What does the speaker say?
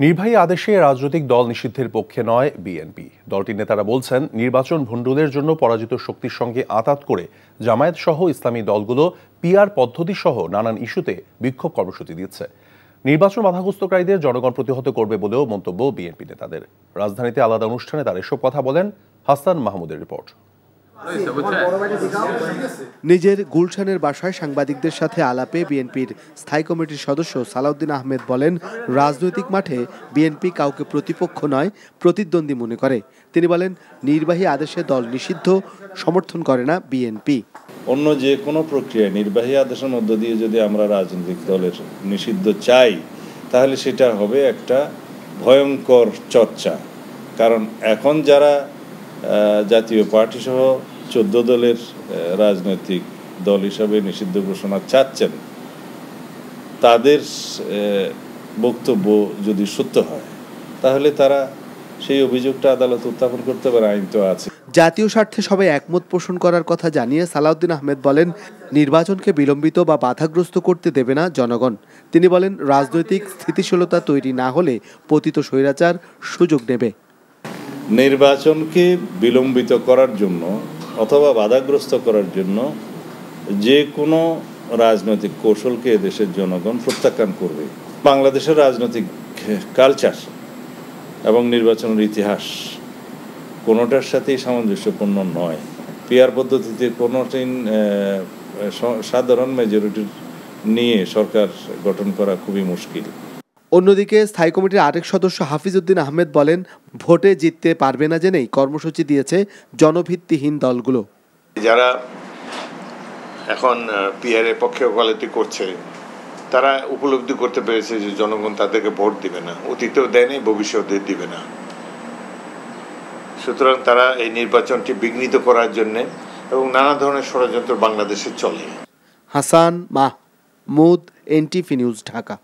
নির্বাহী আদেশে রাজনৈতিক দল নিষিদ্ধের পক্ষে নয় বিএনপি। দলটির নেতারা বলছেন, নির্বাচন ভণ্ডুলের জন্য পরাজিত শক্তির সঙ্গে আঁতাত করে জামায়াত সহ ইসলামী দলগুলো পিআর পদ্ধতি সহ নানান ইস্যুতে বিক্ষোভ কর্মসূচি দিচ্ছে। নির্বাচন বাধাগ্রস্তকারীদের জনগণ প্রতিহত করবে বলেও মন্তব্য বিএনপি নেতাদের। রাজধানীতে আলাদা অনুষ্ঠানে তারা এসব কথা বলেন। হাসান মাহমুদের রিপোর্ট। নিজের গুলশানের বাসায় সাংবাদিকদের সাথে আলাপে বিএনপির স্থায়ী কমিটির সদস্য সালাউদ্দিন আহমেদ বলেন, রাজনৈতিক মাঠে বিএনপি কাউকে প্রতিপক্ষ নয়, প্রতিদ্বন্দ্বী মনে করে। তিনি বলেন, নির্বাহী আদেশে দল নিষিদ্ধ সমর্থন করে না বিএনপি। অন্য যে কোনো প্রক্রিয়ায় নির্বাহী আদেশের মধ্য দিয়ে যদি আমরা রাজনৈতিক দলের নিষিদ্ধ চাই, তাহলে সেটা হবে একটা ভয়ঙ্কর চর্চা। কারণ এখন যারা জাতীয় পার্টি সহ 14 দলের রাজনৈতিক দল হিসাবে নিষিদ্ধ ঘোষণা চাচ্ছেন, তাদের বক্তব্য যদি সত্য হয়, তাহলে তারা সেই অভিযোগটা আদালতে উত্থাপন করতে পারে, আইন তো আছে। জাতীয় স্বার্থে সবাই একমত পোষণ করার কথা জানিয়ে সালাউদ্দিন আহমেদ বলেন, নির্বাচনকে বিলম্বিত বা বাধাগ্রস্ত করতে দেবে না জনগণ। তিনি বলেন, রাজনৈতিক স্থিতিশীলতা তৈরি না হলে পতিত স্বৈরাচার সুযোগ নেবে। নির্বাচনকে বিলম্বিত করার জন্য অথবা বাধাগ্রস্ত করার জন্য যে কোনো রাজনৈতিক কৌশলকে দেশের জনগণ প্রত্যাখ্যান করবে। বাংলাদেশের রাজনৈতিক কালচার এবং নির্বাচনের ইতিহাস কোনোটার সাথেই সামঞ্জস্যপূর্ণ নয়। পিআর পদ্ধতিতে কোনোদিন সাধারণ মেজরিটি নিয়ে সরকার গঠন করা খুবই মুশকিল। অন্যদিকে স্থায়ী কমিটির আরেক সদস্য হাফিজউদ্দিন আহমেদ বলেন, ভোটে জিততে পারবে না জেনেই কর্মসূচি দিয়েছে জনভিত্তিহীন দলগুলো। যারা এখন পিআর এর পক্ষে ওকালতি করছে, তারা উপলব্ধি করতে পেরেছে যে জনগণ তাদেরকে ভোট দিবে না, অতীতেও দেয়নি, ভবিষ্যতে দিবে না। সুতরাং তারা এই নির্বাচনটি বিঘ্নিত করার জন্য এবং নানা ধরনের ষড়যন্ত্র বাংলাদেশে চলে। Hasan Mahmud, NTV news, Dhaka.